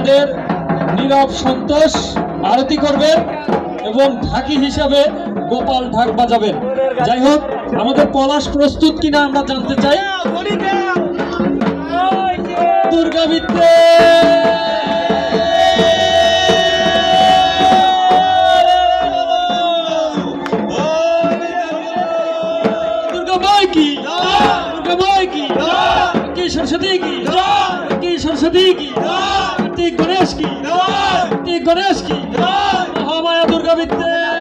আমাদের নীরব সন্তোষ আরতি করবেন এবং ঢাকি হিসাবে গোপাল ঢাক বাজাবেন। যাই হোক, আমাদের পলাশ প্রস্তুত কিনা আমরা জানতে চাই। দুর্গা বিদ্যে सरस्वती की गणेश की महामाया दुर्गा विद्या।